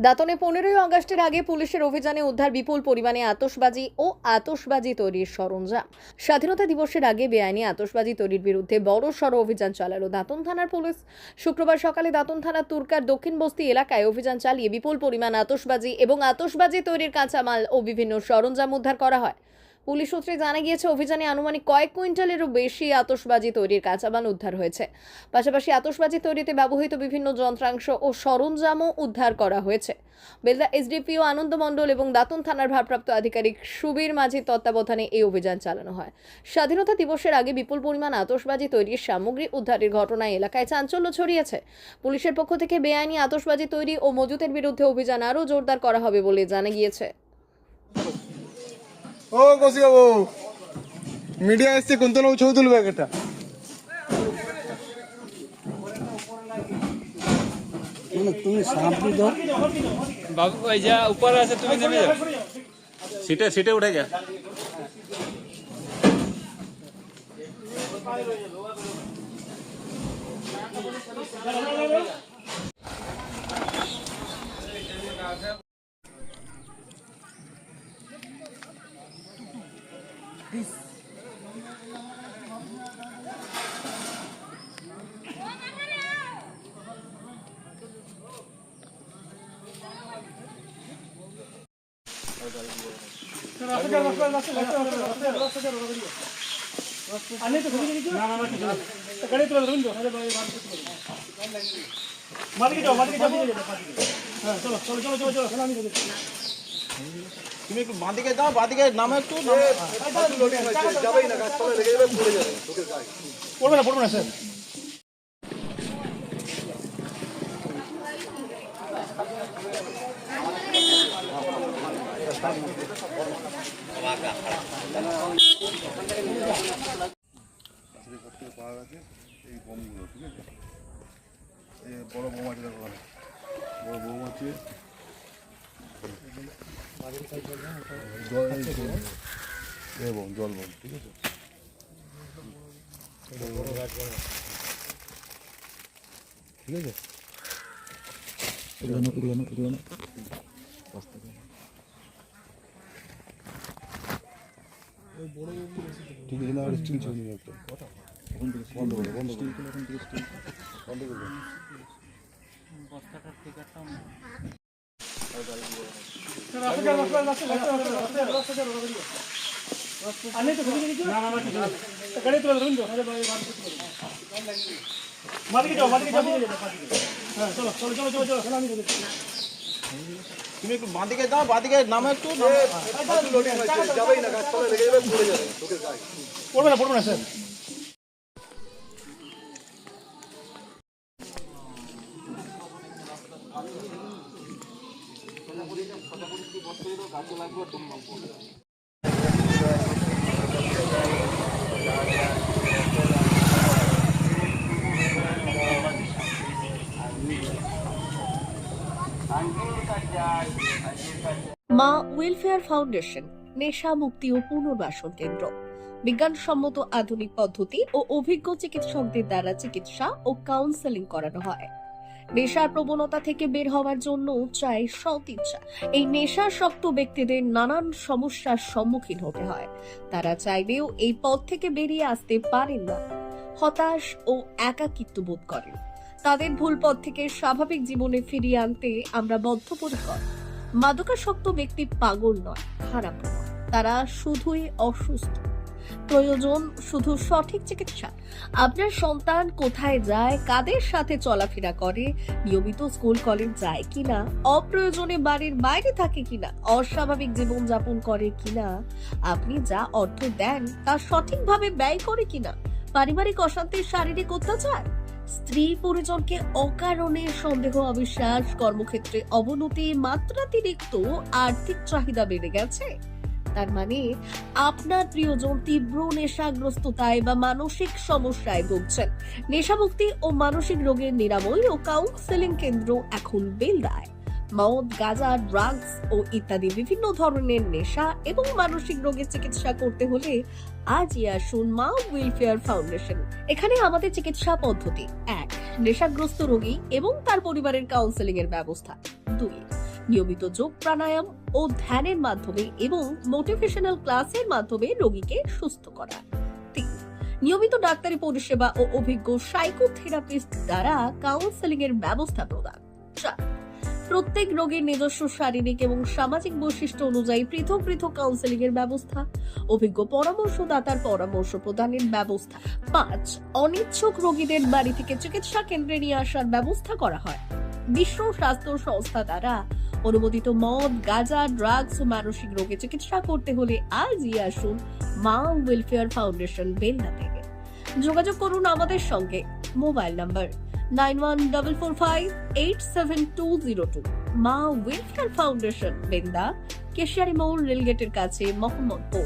দাঁতনে 15ই আগস্টের আগে পুলিশের অভিযানে উদ্ধার বিপুল পরিমাণে আতশবাজি ও আতশবাজি তৈরির সরঞ্জাম। স্বাধীনতা দিবসের আগে বেআইনি আতশবাজি তৈরির বিরুদ্ধে বড়সড় অভিযান চালালো দাঁতন থানার পুলিশ। শুক্রবার সকালে দাঁতন থানার তুরকার দক্ষিণ বস্তি এলাকায় অভিযান চালিয়ে বিপুল পরিমাণ আতশবাজি এবং আতশবাজি তৈরির কাঁচামাল ও বিভিন্ন সরঞ্জাম উদ্ধার করা হয়। পুলিশ সূত্রে জানা গিয়েছে, অভিযানে আনুমানিক কয়েক কুইন্টালেরও বেশি আতশবাজি তৈরির কাঁচামাল উদ্ধার হয়েছে। পাশাপাশি আতশবাজি তৈরিতে ব্যবহৃত বিভিন্ন যন্ত্রাংশ ও সরঞ্জামও উদ্ধার করা হয়েছে। বেলদা এসডিপিও আনন্দ মণ্ডল এবং দাঁতন থানার ভারপ্রাপ্ত আধিকারিক সুবীর মাঝির তত্ত্বাবধানে এই অভিযান চালানো হয়। স্বাধীনতা দিবসের আগে বিপুল পরিমাণ আতশবাজি তৈরির সামগ্রী উদ্ধারের ঘটনায় এলাকায় চাঞ্চল্য ছড়িয়েছে। পুলিশের পক্ষ থেকে বেআইনি আতশবাজি তৈরি ও মজুতের বিরুদ্ধে অভিযান আরও জোরদার করা হবে বলে জানা গিয়েছে। ও কসি বাবু, মিডিয়া এসছে, কোন তো ছবি তুলবে একটা। তুমি সামনে ধর বাবু, ওই যা উপরে আছে তুমি নেমে যাও, সিটে সিটে উঠে যা। তুমি একটু বাঁদিকে যাও, বাঁদিকে নামে একটু যাবেই না, গাছপালা লেগে যাবে, পড়ে যাবে, পড়বে না পড়বে না স্যার। পাওয়া গেছে এই বোমগুলো, ঠিক আছে। এই বড় বোম আছে, দেখো বড় বোম আছে, জল বোম, ঠিক আছে। ঠিক আছে, ঠিক আছে। না আর স্টিল ছবি নিয়ে একটা বন্ধ করো, বন্ধ করো, বন্ধ করো। তুমি একটু বাঁদিকে যাও, বাঁদিকে নামে একটু যাবেই না, গাছপালা লেগে যাবে, পড়ে যাবে, পড়বে না পড়বে না স্যার। মা ওয়েলফেয়ার ফাউন্ডেশন নেশা মুক্তি ও পুনর্বাসন কেন্দ্র। বিজ্ঞানসম্মত আধুনিক পদ্ধতি ও অভিজ্ঞ চিকিৎসকদের দ্বারা চিকিৎসা ও কাউন্সেলিং করানো হয়। নেশার প্রবণতা থেকে বের হওয়ার জন্য চাই সৎ ইচ্ছা। এই নেশাসক্ত ব্যক্তিদের নানান সমস্যার সম্মুখীন হতে হয়। তারা চাইলেও এই পথ থেকে বেরিয়ে আসতে পারেন না, হতাশ ও একাকিত্ব বোধ করেন। তাদের ভুল পথ থেকে স্বাভাবিক জীবনে ফিরিয়ে আনতে আমরা বদ্ধপরিকর। মাদকাসক্ত ব্যক্তি পাগল নয়, খারাপ নয়, তারা শুধুই অসুস্থ। প্রয়োজন শুধু সঠিক চিকিৎসা। আপনার সন্তান কোথায় যায়, কাদের সাথে চলাফেরা করে, নিয়মিত স্কুল কলেজ যায় কিনা, অপ্রয়োজনে বাড়ির বাইরে থাকে কিনা, অস্বাভাবিক জীবন যাপন করে কিনা, আপনি যা অর্থ দেন তা সঠিকভাবে ব্যয় করে কিনা, পারিবারিক অশান্তি, শারীরিক অত্যাচার, স্ত্রী পরিজনকে অকারণে সন্দেহ, অবিশ্বাস, কর্মক্ষেত্রে অবনতি, মাত্রাতিরিক্ত আর্থিক চাহিদা বেড়ে গেছে, তার মানে আপনার প্রিয়জন তীব্র নেশাগ্রস্ততায় বা মানসিক সমস্যায় ভুগছেন। নেশামুক্তি ও মানসিক রোগের নিরাময় ও কাউন্সেলিং কেন্দ্র এখন বেলদায়। মদ, গাঁজা, ড্রাগস ও ইত্যাদি বিভিন্ন ধরনের নেশা এবং মানসিক রোগের চিকিৎসা করতে হলে আজই আসুন মা ওয়েলফেয়ার ফাউন্ডেশন। এখানে আমাদের চিকিৎসা পদ্ধতি: 1. নেশাগ্রস্ত রোগী এবং তার পরিবারের কাউন্সেলিং এর ব্যবস্থা। 2. নিয়মিত যোগ প্রাণায়াম ও ধ্যানের মাধ্যমে এবং মোটিভেশনাল ক্লাসের মাধ্যমে রোগীকে সুস্থ করা। 3. নিয়মিত ডাক্তারি পরিষেবা ও অভিজ্ঞ সাইকোথেরাপিস্ট দ্বারা কাউন্সেলিং এর ব্যবস্থা প্রদান। 4. প্রত্যেক রোগীর নিজস্ব শারীরিক এবং সামাজিক বৈশিষ্ট্য অনুযায়ী পৃথক পৃথক কাউন্সেলিং এর ব্যবস্থা, অভিজ্ঞ পরামর্শদাতার পরামর্শ প্রদানের ব্যবস্থা। 5. অনিচ্ছুক রোগীদের বাড়ি থেকে চিকিৎসা কেন্দ্রে নিয়ে আসার ব্যবস্থা করা হয়। বিশ্ব স্বাস্থ্য সংস্থা দ্বারা অনুমোদিত মদ, গাঁজা, ড্রাগস ও মানসিক রোগে চিকিৎসা করতে হলে আজই আসুন মা ওয়েলফেয়ার ফাউন্ডেশন বেলদা থেকে। যোগাযোগ করুন আমাদের সঙ্গে। Mobile number 9144587202। মা ওয়েলফেয়ার ফাউন্ডেশন বেলদা, কেশিয়ারি মোড়, রেলগেটের কাছে, মোহাম্মদপুর।